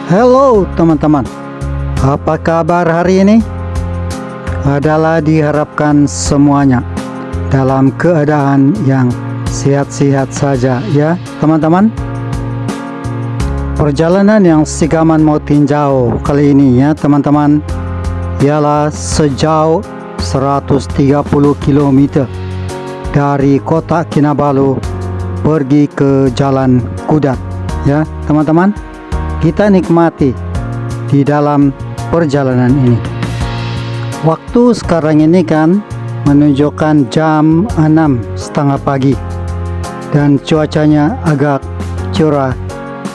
Halo teman-teman, apa kabar hari ini? Adalah diharapkan semuanya dalam keadaan yang sehat-sehat saja ya teman-teman. Perjalanan yang Sigaman mau tinjau kali ini ya teman-teman ialah sejauh 130 km dari kota Kinabalu pergi ke Jalan Kudat ya teman-teman. Kita nikmati di dalam perjalanan ini. Waktu sekarang ini kan menunjukkan jam 6:30 pagi dan cuacanya agak cerah,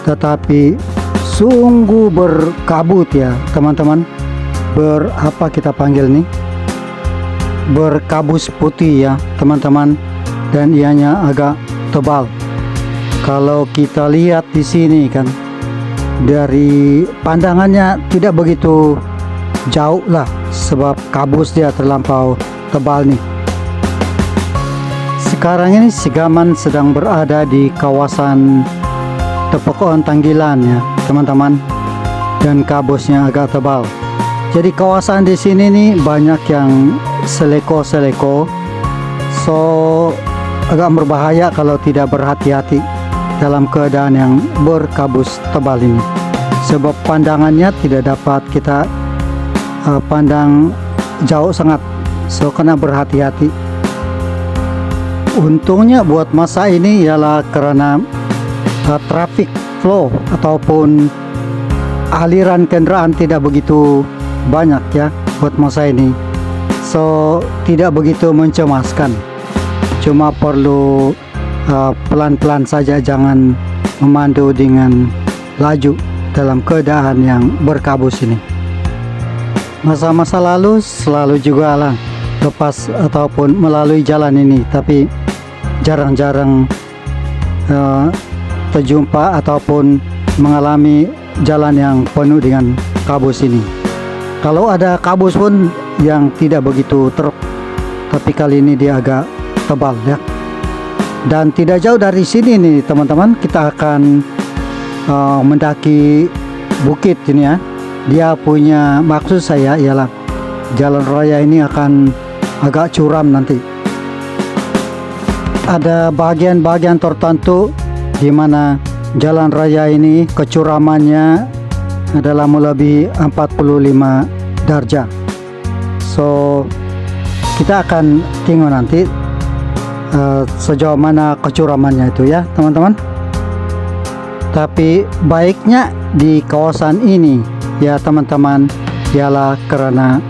tetapi sungguh berkabut ya teman-teman. Apa kita panggil nih? Berkabus putih ya teman-teman, dan ianya agak tebal. Kalau kita lihat di sini kan, dari pandangannya tidak begitu jauh lah, sebab kabus dia terlampau tebal nih. Sekarang ini Sigaman sedang berada di kawasan Tepokon Tanggilan ya teman-teman, dan kabusnya agak tebal. Jadi kawasan di sini nih banyak yang seleko-seleko, so agak berbahaya kalau tidak berhati-hati dalam keadaan yang berkabus tebal ini, sebab pandangannya tidak dapat kita pandang jauh sangat, so kena berhati-hati. Untungnya buat masa ini ialah karena traffic flow ataupun aliran kendaraan tidak begitu banyak ya buat masa ini, so tidak begitu mencemaskan. Cuma perlu pelan-pelan saja, jangan memandu dengan laju dalam keadaan yang berkabus ini. Masa-masa lalu selalu juga lah lepas ataupun melalui jalan ini, tapi jarang-jarang terjumpa ataupun mengalami jalan yang penuh dengan kabus ini. Kalau ada kabus pun yang tidak begitu teruk, tapi kali ini dia agak tebal ya. Dan tidak jauh dari sini nih teman-teman, kita akan mendaki bukit ini ya. Dia punya, maksud saya ialah jalan raya ini akan agak curam nanti. Ada bagian-bagian tertentu di mana jalan raya ini kecuramannya adalah melebihi 45 darjah. So kita akan tengok nanti sejauh mana kecuramannya itu ya teman-teman. Tapi baiknya di kawasan ini ya teman-teman ialah karena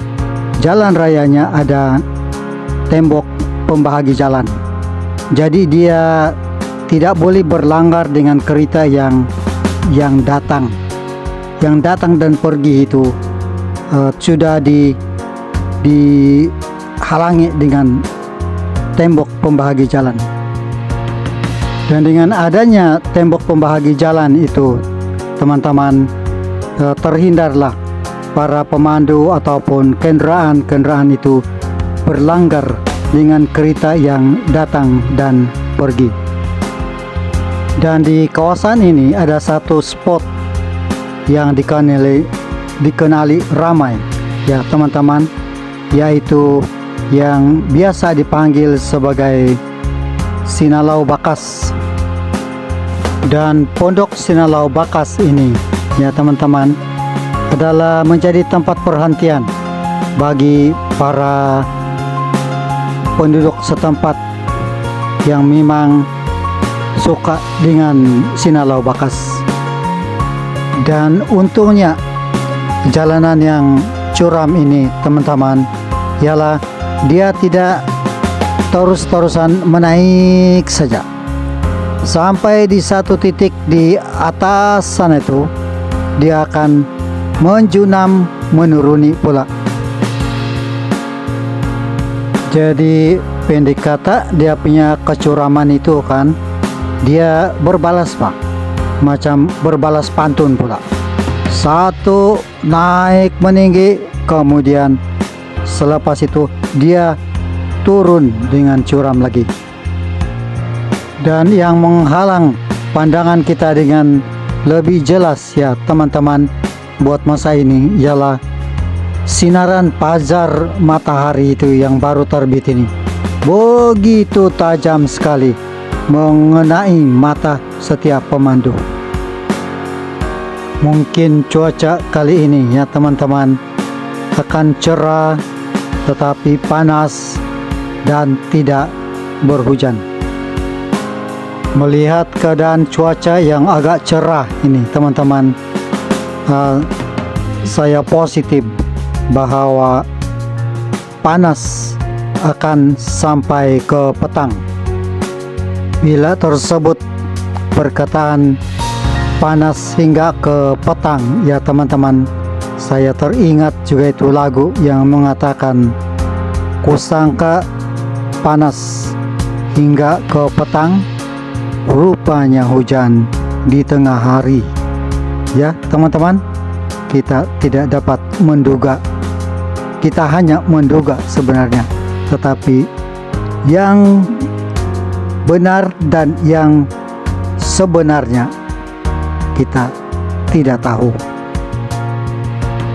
jalan rayanya ada tembok pembahagi jalan, jadi dia tidak boleh berlanggar dengan kereta yang datang dan pergi itu sudah dihalangi dengan tembok pembahagi jalan. Dan dengan adanya tembok pembahagi jalan itu teman-teman, terhindarlah para pemandu ataupun kendaraan itu berlanggar dengan kereta yang datang dan pergi. Dan di kawasan ini ada satu spot yang dikenali ramai ya teman-teman, yaitu yang biasa dipanggil sebagai Sinalau Bakas. Dan pondok Sinalau Bakas ini ya teman-teman adalah menjadi tempat perhentian bagi para penduduk setempat yang memang suka dengan Sinalau Bakas. Dan untungnya jalanan yang curam ini teman-teman ialah dia tidak terus-terusan menaik saja. Sampai di satu titik di atas sana itu dia akan menjunam menuruni pula. Jadi pendek kata, dia punya kecuraman itu kan dia berbalas pak, macam berbalas pantun pula. Satu naik meninggi, kemudian selepas itu dia turun dengan curam lagi. Dan yang menghalang pandangan kita dengan lebih jelas ya teman-teman buat masa ini ialah sinaran fajar matahari itu yang baru terbit ini begitu tajam sekali mengenai mata setiap pemandu. Mungkin cuaca kali ini ya teman-teman akan cerah tetapi panas dan tidak berhujan. Melihat keadaan cuaca yang agak cerah ini teman-teman, saya positif bahwa panas akan sampai ke petang. Bila tersebut perkataan panas hingga ke petang ya teman-teman, saya teringat juga itu lagu yang mengatakan kusangka panas hingga ke petang, rupanya hujan di tengah hari. Ya teman-teman, kita tidak dapat menduga, kita hanya menduga sebenarnya, tetapi yang benar dan yang sebenarnya kita tidak tahu.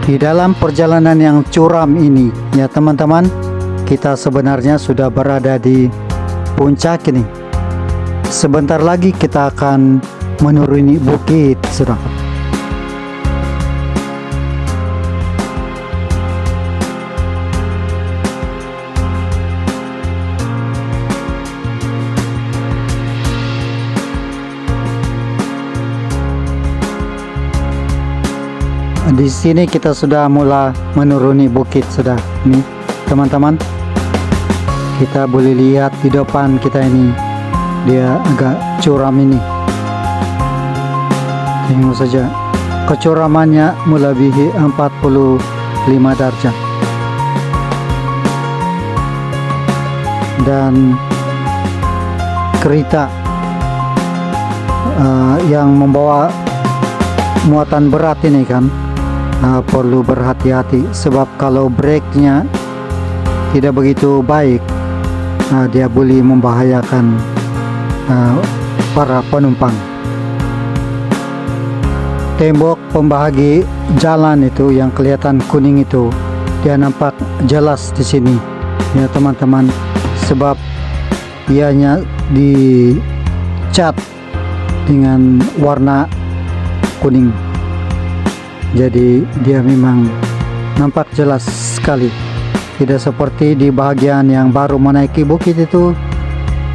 Di dalam perjalanan yang curam ini ya teman-teman, kita sebenarnya sudah berada di puncak ini. Sebentar lagi kita akan menuruni bukit sudah. Di sini kita sudah mulai menuruni bukit sudah nih teman-teman. Kita boleh lihat di depan kita ini dia agak curam ini. Tengok saja kecuramannya melebihi 45 derajat. Dan kereta yang membawa muatan berat ini kan perlu berhati-hati, sebab kalau brake-nya tidak begitu baik, dia boleh membahayakan para penumpang. Tembok pembahagi jalan itu yang kelihatan kuning itu, dia nampak jelas di sini ya teman-teman, sebab ianya dicat dengan warna kuning. Jadi dia memang nampak jelas sekali. Tidak seperti di bagian yang baru menaiki bukit itu,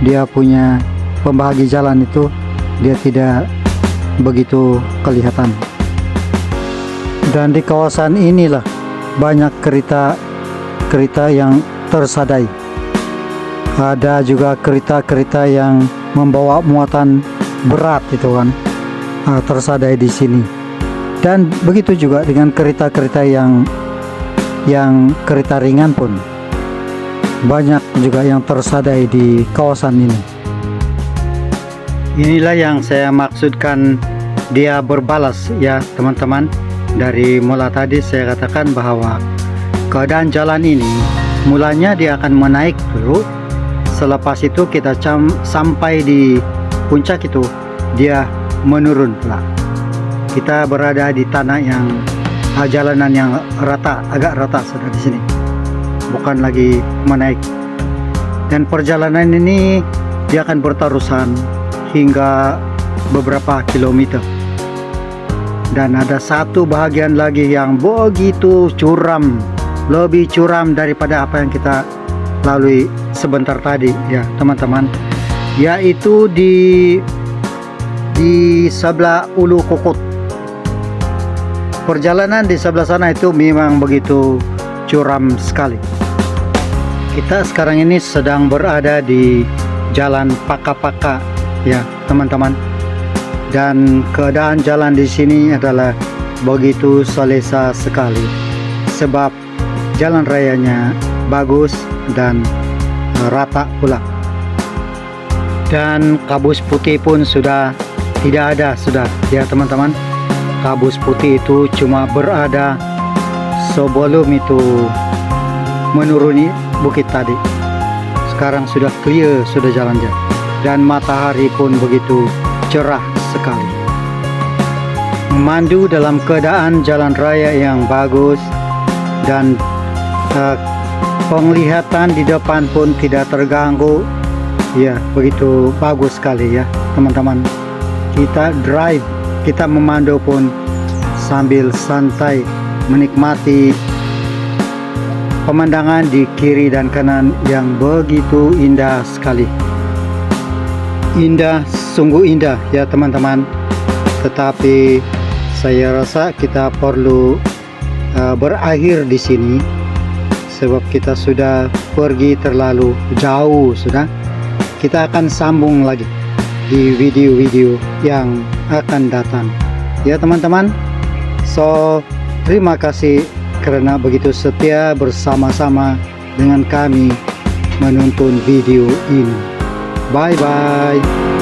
dia punya pembahagi jalan itu dia tidak begitu kelihatan. Dan di kawasan inilah banyak kereta yang tersadai. Ada juga kereta-kereta yang membawa muatan berat itu kan tersadai di sini. Dan begitu juga dengan kereta-kereta yang kereta ringan pun banyak juga yang tersadai di kawasan ini. Inilah yang saya maksudkan dia berbalas ya teman-teman. Dari mula tadi saya katakan bahwa keadaan jalan ini mulanya dia akan menaik dulu, selepas itu kita sampai di puncak itu dia menurun pula. Kita berada di tanah yang jalanan yang rata, agak rata sudah di sini, bukan lagi menaik. Dan perjalanan ini dia akan berterusan hingga beberapa kilometer. Dan ada satu bahagian lagi yang begitu curam, lebih curam daripada apa yang kita lalui sebentar tadi ya teman-teman, yaitu di sebelah Ulu Kukut. Perjalanan di sebelah sana itu memang begitu curam sekali. Kita sekarang ini sedang berada di Jalan Paka-Paka ya teman-teman. Dan keadaan jalan di sini adalah begitu selesa sekali, sebab jalan rayanya bagus dan rata pula. Dan kabus putih pun sudah tidak ada sudah ya teman-teman. Kabus putih itu cuma berada sebelum itu menuruni bukit tadi. Sekarang sudah clear, sudah jalannya, dan matahari pun begitu cerah sekali. memandu dalam keadaan jalan raya yang bagus dan penglihatan di depan pun tidak terganggu. Ya, begitu bagus sekali ya teman-teman. Kita drive, kita memandu pun sambil santai menikmati pemandangan di kiri dan kanan yang begitu indah sekali. Indah, sungguh indah ya teman-teman. Tetapi saya rasa kita perlu berakhir di sini sebab kita sudah pergi terlalu jauh sudah. Kita akan sambung lagi di video-video yang akan datang ya teman-teman. So terima kasih karena begitu setia bersama-sama dengan kami menonton video ini. Bye bye.